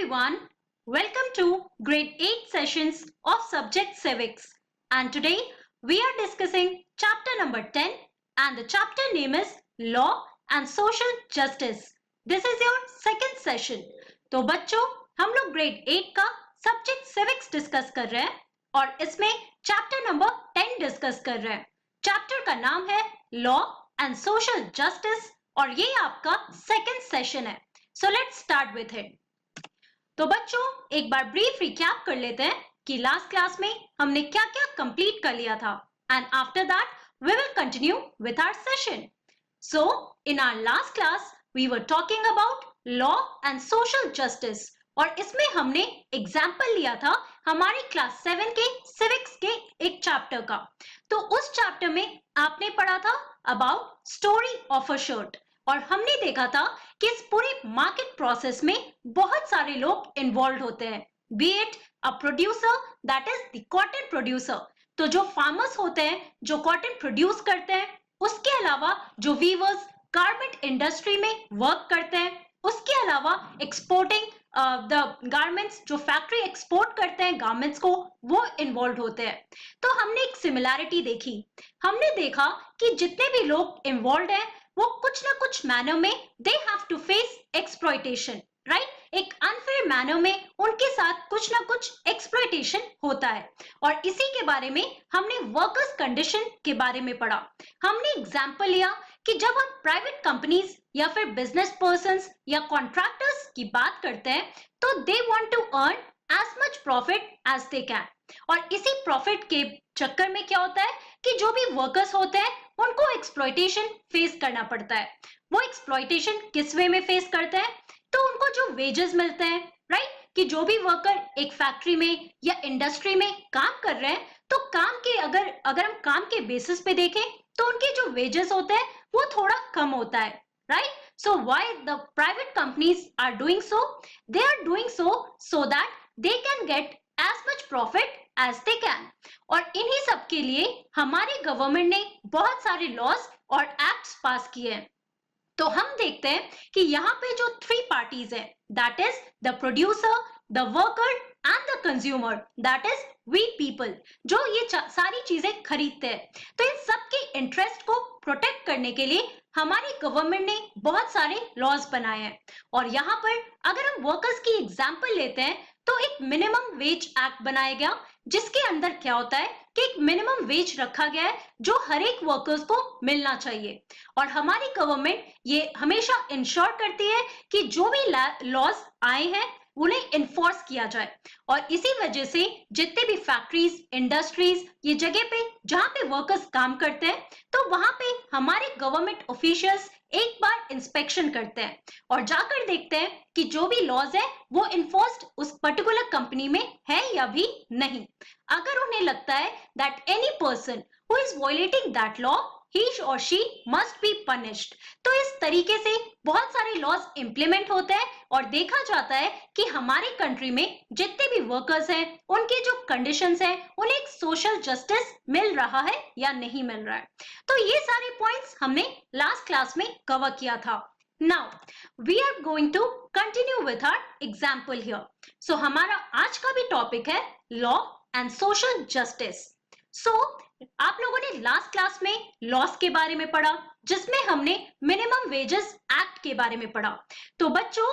everyone, welcome to grade 8 sessions of subject civics, and today we are discussing chapter number 10 and the chapter name is law and social justice. This is your second session. तो बच्चों हम लोग grade 8 का subject civics discuss कर रहे हैं और इसमें chapter number 10 discuss कर रहे हैं. Chapter का नाम है law and social justice और ये आपका second session है. So let's start with it. तो बच्चों एक बार ब्रीफ रिकैप कर लेते हैं कि लास्ट क्लास में हमने क्या क्या कंप्लीट कर लिया था and after that we will continue with our session. So in our last class we were talking about law and social justice और इसमें हमने एग्जाम्पल लिया था हमारी क्लास 7 के सिविक्स के एक चैप्टर का. तो उस चैप्टर में आपने पढ़ा था about story of a shirt और हमने देखा था कि इस पूरे मार्केट प्रोसेस में बहुत सारे लोग इन्वॉल्व होते हैं. B it a producer that is the cotton producer, तो जो फार्मर्स होते हैं जो कॉटन प्रोड्यूस करते हैं, उसके अलावा जो वीवर्स गारमेंट इंडस्ट्री में वर्क करते हैं, उसके अलावा एक्सपोर्टिंग द गारमेंट्स जो फैक्ट्री एक्सपोर्ट करते हैं गारमेंट्स को, वो इन्वॉल्व होते हैं. तो हमने एक सिमिलैरिटी देखी. हमने देखा कि जितने भी लोग इन्वॉल्व हैं वो कुछ ना कुछ मैनर में they have to face exploitation, right. एक अनफेयर मैनर में उनके साथ कुछ ना कुछ एक्सप्लॉयटेशन होता है और इसी के बारे में हमने वर्कर्स कंडीशन के बारे में पढ़ा. हमने एग्जांपल लिया कि जब हम प्राइवेट कंपनीज या फिर बिजनेस पर्संस या कॉन्ट्रैक्टर्स की बात करते हैं तो they want to earn as much profit as they can और इसी प्रॉफिट के चक्कर में क्या होता है कि जो भी वर्कर्स होते हैं उनको एक्सप्लॉयटेशन फेस करना पड़ता है. वो एक्सप्लॉयटेशन किस वे में फेस करते हैं? तो उनको जो वेजेस मिलते हैं, राइट, कि जो भी वर्कर एक फैक्ट्री में या इंडस्ट्री में काम कर रहे हैं तो काम के अगर हम काम के बेसिस पे देखें तो उनके जो वेजेस होते हैं वो थोड़ा कम होता है, right. So why the private companies are doing so? They are doing so that they can get as much profit as they can. और इन्हीं सब के लिए हमारी गवर्नमेंट ने बहुत सारे लॉज और एक्ट्स पास किए हैं. तो हम देखते हैं कि यहाँ पे जो 3 पार्टीज हैं, that is the producer, the worker and the consumer, that is we people, जो ये सारी चीजें खरीदते हैं. तो इन सब के इंटरेस्ट को प्रोटेक्ट करने के लिए हमारी गवर्नमेंट ने बहुत सारे लॉज बनाए हैं. और यहाँ पर अगर हम वर्कर्स की एग्जाम्पल लेते हैं तो एक मिनिमम वेज एक्ट बनाया गया जिसके अंदर क्या होता है कि एक मिनिमम वेज रखा गया है जो हर एक वर्कर्स को मिलना चाहिए. और हमारी गवर्नमेंट ये हमेशा इंश्योर करती है कि जो भी लॉज आए हैं उन्हें इन्फोर्स किया जाए. और इसी वजह से जितने भी फैक्ट्रीज, इंडस्ट्रीज, ये जगह पे जहां पे वर्कर्स काम करते हैं तो वहां पे हमारे गवर्नमेंट ऑफिशियल्स एक बार इंस्पेक्शन करते हैं और जाकर देखते हैं कि जो भी लॉज है वो इन्फोर्स्ड उस पर्टिकुलर कंपनी में है या भी नहीं. अगर उन्हें लगता है that any person who is violating that law he or she must be punished. तो इस तरीके से बहुत सारे लॉज इंप्लीमेंट होते हैं और देखा जाता है कि हमारी कंट्री में जितने भी वर्कर्स हैं उनकी जो कंडीशंस हैं उन्हें एक सोशल जस्टिस मिल रहा है या नहीं मिल रहा है. तो ये सारे पॉइंट्स हमने लास्ट क्लास में कवर किया था. Now we are going to continue with our example here. So हमारा आज का भी टॉपिक है law and social justice. So आप लोगों ने लास्ट क्लास में लॉस के बारे में पढ़ा जिसमें हमने मिनिमम वेजेस एक्ट के बारे में पढ़ा. तो बच्चों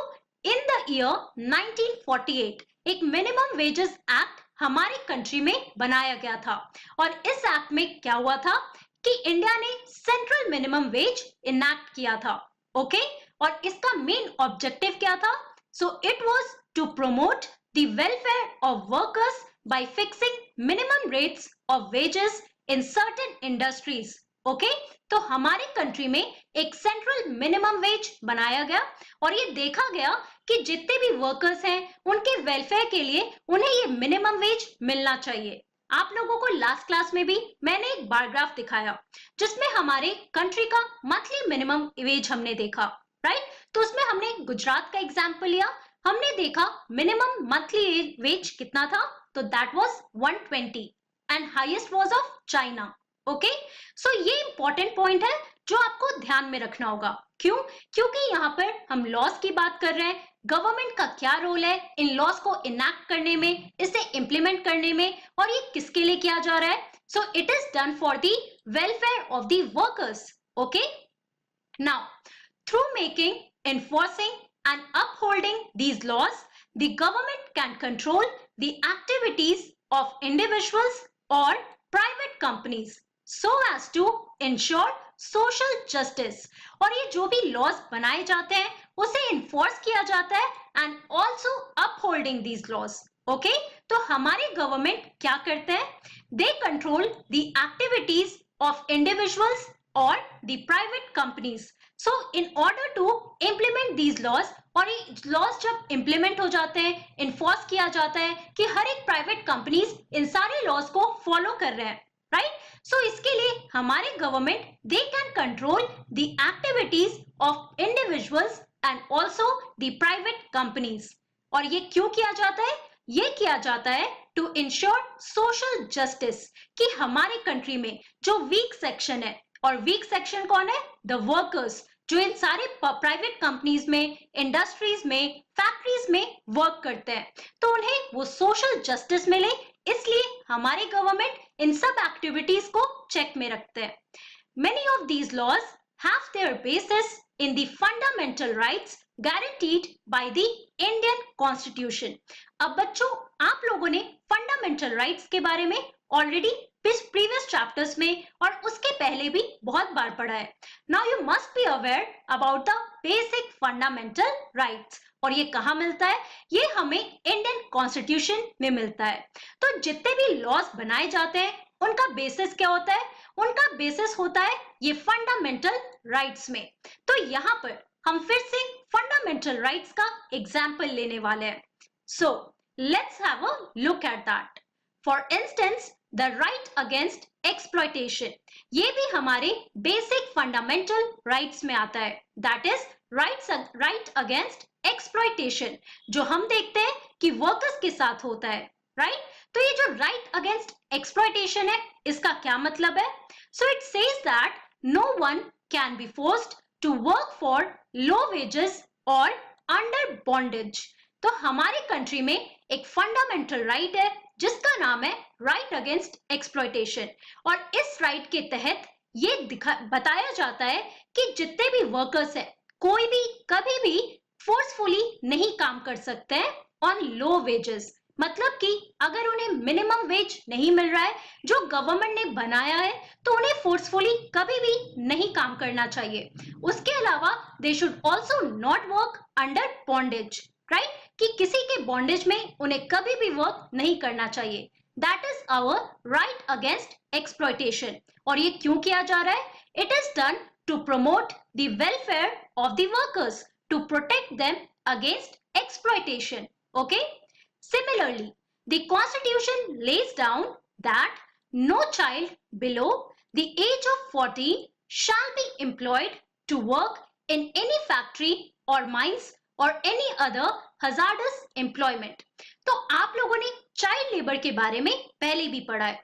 इन द ईयर 1948 एक मिनिमम वेजेस एक्ट हमारी कंट्री में बनाया गया था और इस एक्ट में क्या हुआ था कि इंडिया ने सेंट्रल मिनिमम वेज इनैक्ट किया था. ओके और इसका मेन ऑब्जेक्टिव क्या था? So it was to promote the welfare of workers by fixing minimum rates of wages in certain industries. Okay तो हमारे कंट्री में एक सेंट्रल मिनिमम वेज बनाया गया और ये देखा गया कि जितने भी वर्कर्स हैं उनके वेलफेयर के लिए उन्हें ये मिनिमम वेज मिलना चाहिए. आप लोगों को लास्ट क्लास में भी मैंने एक बार ग्राफ दिखाया जिसमें हमारे कंट्री का मंथली मिनिमम वेज हमने देखा, राइट. तो उसमें हमने गुजरात का एग्जाम्पल लिया. हमने देखा मिनिमम मंथली वेज कितना था, तो that was 120 and highest was of China. Okay so ये इंपॉर्टेंट पॉइंट है जो आपको ध्यान में रखना होगा. क्यों? क्योंकि यहाँ पर हम लॉस की बात कर रहे हैं, गवर्नमेंट का क्या रोल है इन लॉस को इनैक्ट करने में, इसे इंप्लीमेंट करने में, और ये किसके लिए किया जा रहा है? So it is done for the welfare of the workers. Okay, now through making, enforcing and upholding these laws, the government can control the activities of individuals or private companies so as to ensure social justice. और ये जो भी laws बनाए जाते हैं उसे enforce किया जाता है and also upholding these laws. Okay? तो हमारे government क्या करते हैं? They control the activities of individuals or the private companies. So in order to implement these laws, और ये laws जब implement हो जाते हैं, enforce किया जाता है कि हर एक private companies इन सारे laws को follow कर रहे हैं, right? So इसके लिए हमारे government they can control the activities of individuals and also the private companies. और ये क्यों किया जाता है? ये किया जाता है to ensure social justice, कि हमारे country में जो weak section है, और वीक सेक्शन कौन है? द वर्कर्स, जो इन सारे प्राइवेट कंपनीज में, इंडस्ट्रीज में, फैक्ट्रीज में वर्क करते हैं, तो उन्हें वो सोशल जस्टिस मिले, इसलिए हमारी गवर्नमेंट इन सब एक्टिविटीज को चेक में रखते हैं. Many of these laws have their basis in the fundamental rights guaranteed by the Indian Constitution. अब बच्चों, आप लोगों ने फंडामेंटल राइट्स के बारे में ऑलरेडी प्रीवियस चैप्टर्स में और उसके पहले भी बहुत बार पढ़ा है. Now you must be aware about the basic fundamental rights. और ये कहाँ मिलता है? ये हमें इंडियन कॉन्स्टिट्यूशन में मिलता है. तो जितने भी लॉज बनाए जाते हैं उनका बेसिस क्या होता है? उनका बेसिस होता है ये फंडामेंटल राइट्स में. तो यहाँ पर हम फिर से फंडामेंटल राइट्स का एग्जाम्पल लेने वाले हैं. So let's have a look at that. For instance, the right against exploitation, ये भी हमारे बेसिक फंडामेंटल राइट्स में आता है. That is right against exploitation, जो हम देखते हैं कि वर्कर्स के साथ होता है, राइट? तो ये जो राइट अगेंस्ट एक्सप्लॉयटेशन है, इसका क्या मतलब है? So it says that no one can be forced to work for low wages or under bondage. तो हमारे कंट्री में एक फंडामेंटल राइट है जिसका नाम है राइट अगेंस्ट एक्सप्लॉयटेशन. और इस राइट के तहत ये बताया जाता है कि जितने भी वर्कर्स हैं, कोई भी कभी भी फोर्सफुली नहीं काम कर सकते हैं ऑन लो वेजेस. मतलब कि अगर उन्हें मिनिमम वेज नहीं मिल रहा है जो गवर्नमेंट ने बनाया है, तो उन्हें फोर्सफुली कभी भी नहीं काम करना चाहिए. उसके अलावा they should also not work under bondage, right? कि किसी के बॉन्डेज में उन्हें कभी भी वर्क नहीं करना चाहिए. That is our right against exploitation. और ये क्यों किया जा रहा है? It is done to promote the welfare of the workers, to protect them against exploitation. Okay? Similarly, the Constitution lays down that no child below the age of 14 shall be employed to work in any factory or mines or any other hazardous employment. तो आप लोगों ने child labour के बारे में पहले भी पढ़ा है.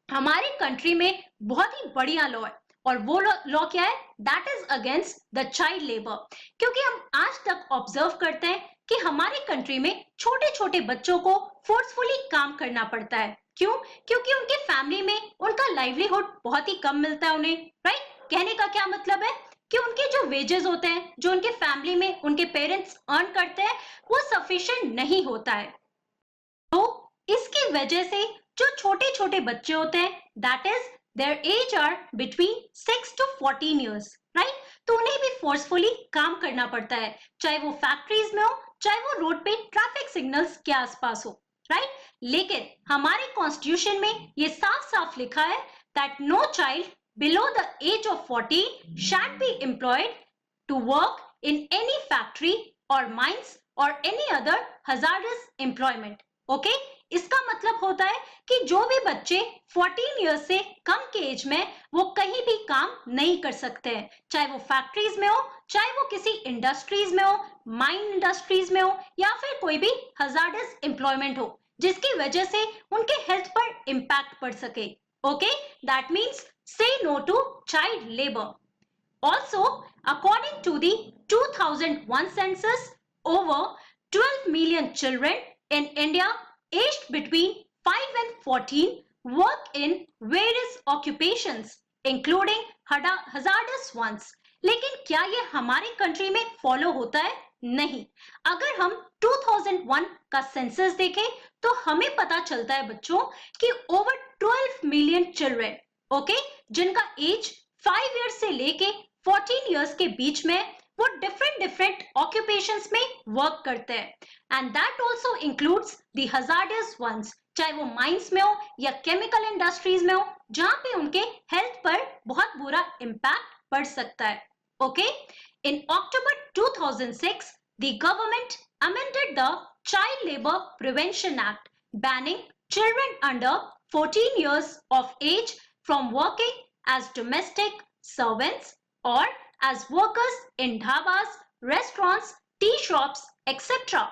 हमारे कंट्री में बहुत ही बढ़िया लॉ है, और वो लॉ क्या है? That is against the child labour. क्योंकि हम आज तक ऑब्जर्व करते हैं कि हमारे कंट्री में छोटे छोटे बच्चों को फोर्सफुली काम करना पड़ता है. क्यों? क्योंकि उनके फैमिली में उनका लाइवलीहुड बहुत ही कम मिलता है उन्हें, राइट? कहने का क्या मतलब है कि उनके जो वेजेस होते हैं, जो उनके फैमिली में उनके पेरेंट्स अर्न करते हैं, वो सफिशिएंट नहीं होता है. तो इसकी वजह से जो छोटे छोटे बच्चे होते हैं, that is their age are between 6 to 14 years, राइट? तो उन्हें भी फोर्सफुली काम करना पड़ता है, चाहे वो फैक्ट्रीज में हो, चाहे वो रोड पे ट्रैफिक सिग्नल्स के आसपास हो, राइट? लेकिन हमारे कॉन्स्टिट्यूशन में ये साफ साफ लिखा है that no child below the age of 14 shall be employed to work in any factory और माइंस और any other hazardous employment. Okay? इसका मतलब होता है कि जो भी बच्चे 14 इयर्स से कम के एज में, वो कहीं भी काम नहीं कर सकते हैं, चाहे वो फैक्ट्रीज में हो, चाहे वो किसी इंडस्ट्रीज में हो, माइन इंडस्ट्रीज में हो, या फिर कोई भी हजार्डस एम्प्लॉयमेंट हो जिसकी वजह से उनके हेल्थ पर इम्पैक्ट पड़ सके. Okay? That means say no to child labour. Also, according to the 2001 census, over 12 million children in India aged between 5 and 14 work in various occupations, including hazardous ones. लेकिन क्या ये हमारे कंट्री में follow होता है? नहीं. अगर हम 2001 का सेंसस देखें तो हमें पता चलता है बच्चों कि ओवर 12 मिलियन चिल्ड्रन, ओके, जिनका एज 5 इयर्स से लेके 14 इयर्स के बीच में, वो डिफरेंट ऑक्यूपेशंस में वर्क करते हैं. And that also includes the hazardous ones, चाहे वो माइंस में हो या केमिकल इंडस्ट्रीज में हो, जहां पे उनके हेल्थ पर बहुत बुरा इम्पैक्ट पड़ सकता है. Okay, in October 2006 the government amended the Child Labor Prevention Act, banning children under 14 years of age from working as domestic servants or as workers in dhabas, restaurants, tea shops, etc.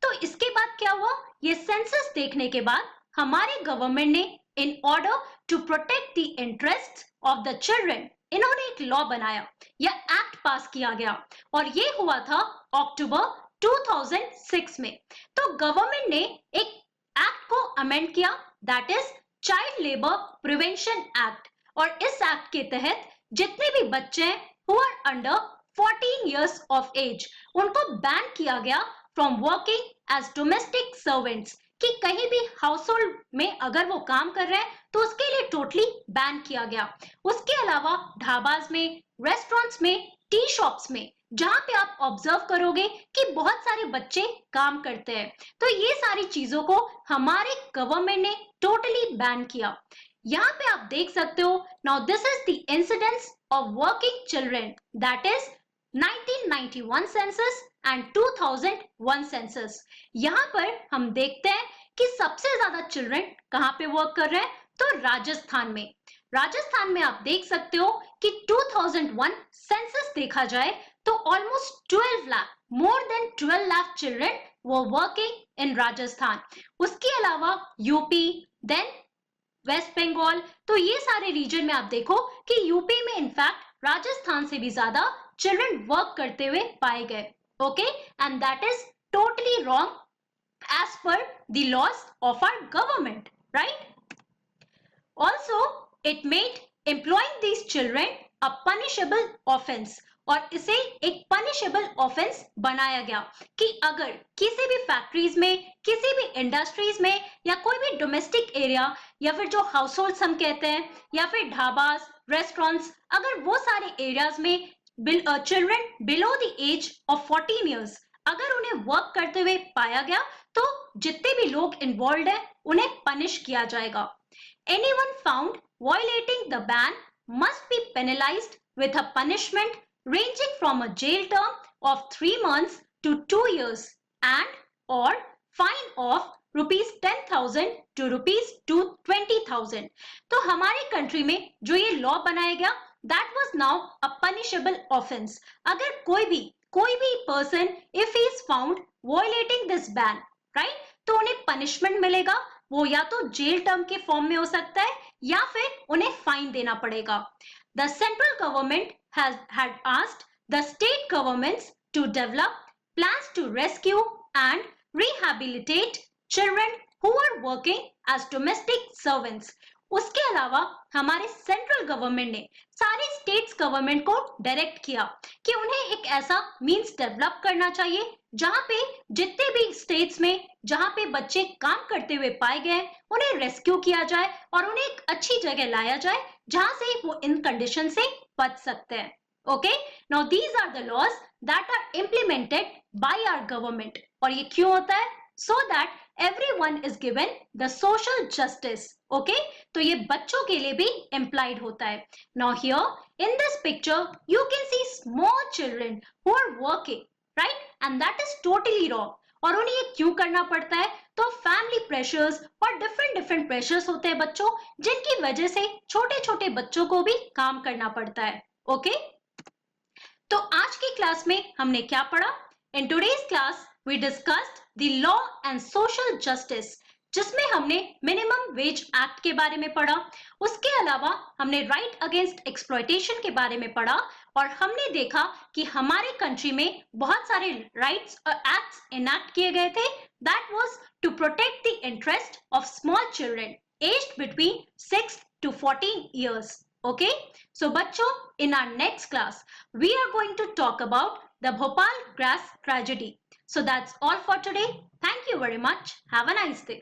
तो इसके बाद क्या हुआ? ये census देखने के बाद हमारे गवर्नमेंट ने in order to protect the interest of the children, इन्होंने एक लॉ बनाया या एक्ट पास किया गया, और ये हुआ था अक्टूबर 2006 में. तो गवर्नमेंट ने एक एक्ट को अमेंड किया, that is child labour prevention act, और इस एक्ट के तहत जितने भी बच्चे हैं who are under 14 years of age, उनको बैन किया गया from working as domestic servants, कि कहीं भी हाउस होल्ड में अगर वो काम कर रहे हैं तो उसके लिए टोटली बैन किया गया. उसके अलावा ढाबाज में, रेस्टोरेंट्स में, टी शॉप्स में, जहां पे आप ऑब्जर्व करोगे कि बहुत सारे बच्चे काम करते हैं, तो ये सारी चीजों को हमारे गवर्नमेंट ने टोटली बैन किया. यहाँ पे आप देख सकते हो, now this is the incidence of working children, that is 1991 census and 2001 census. यहाँ पर हम देखते हैं कि सबसे ज्यादा चिल्ड्रन कहाँ पे वर्क कर रहे हैं? तो राजस्थान में. राजस्थान में आप देख सकते हो कि 2001 सेंसस देखा जाए तो almost 12 lakh, more than 12 lakh children वो वर्किंग इन राजस्थान. उसके अलावा यूपी, देन वेस्ट बंगाल, तो ये सारे रीजन में आप देखो कि यूपी में इनफैक्ट राजस्थान से भी ज्यादा चिल्ड्रन वर्क करते हुए पाए गए. Okay, and that is totally wrong as per the laws of our government, right? Also it made employing these children a punishable offence, और इसे एक पनिशेबल ऑफेंस बनाया गया कि अगर किसी भी फैक्ट्रीज में, किसी भी इंडस्ट्रीज में, या कोई भी डोमेस्टिक एरिया, या फिर जो हाउस होल्ड हम कहते हैं, या फिर ढाबास, रेस्टोरेंट्स, अगर वो सारे एरियाज में children below the age of 14 years अगर उन्हें वर्क करते हुए पाया गया, तो जितने भी लोग इन्वॉल्व हैं उन्हें पनिश किया जाएगा. Anyone found violating the ban must be penalized with a punishment ranging from a jail term of 3 months to 2 years and or fine of rupees 10,000 to rupees 20,000. तो हमारे कंट्री में जो ये लॉ बनाया गया, that was now a punishable offense. अगर कोई भी person if he is found violating this ban, right, तो उन्हें punishment मिलेगा. वो या तो जेल टर्म के फॉर्म में हो सकता है या फिर उन्हें फाइन देना पड़ेगा. The central government had asked the state governments to develop plans to rescue and rehabilitate children who are working as domestic servants. उसके अलावा हमारे सेंट्रल गवर्नमेंट ने सारे स्टेट्स गवर्नमेंट को डायरेक्ट किया कि उन्हें एक ऐसा मींस डेवलप करना चाहिए जहां पे जितने भी स्टेट्स में जहां पे बच्चे काम करते हुए पाए गए उन्हें रेस्क्यू किया जाए और उन्हें एक अच्छी जगह लाया जाए जहां से वो इन कंडीशन से बच सकते हैं. Okay, now these are the laws that are implemented by our government. और ये क्यों होता है? so that everyone is given the social justice. Okay, तो ये बच्चों के लिए भी implied होता है. Now here in this picture you can see small children who are working, right, and that is totally wrong. और उन्हें ये क्यों करना पड़ता है? तो फैमिली प्रेशर्स और डिफरेंट प्रेशर्स होते हैं बच्चों, जिनकी वजह से छोटे छोटे बच्चों को भी काम करना पड़ता है. ओके, तो आज की क्लास में हमने क्या पढ़ा? In today's class we discussed the law and social justice. जिसमें हमने मिनिमम वेज एक्ट के बारे में पढ़ा। उसके अलावा हमने राइट अगेंस्ट एक्सप्लॉयटेशन के बारे में पढ़ा और हमने देखा कि हमारे कंट्री में बहुत सारे राइट्स और एक्ट्स इनैक्ट किए गए थे। That was to protect the interest of small children aged between 6 to 14 years. Okay, so बच्चों, in our next class we are going to talk about the Bhopal gas tragedy. So that's all for today. Thank you very much. Have a nice day.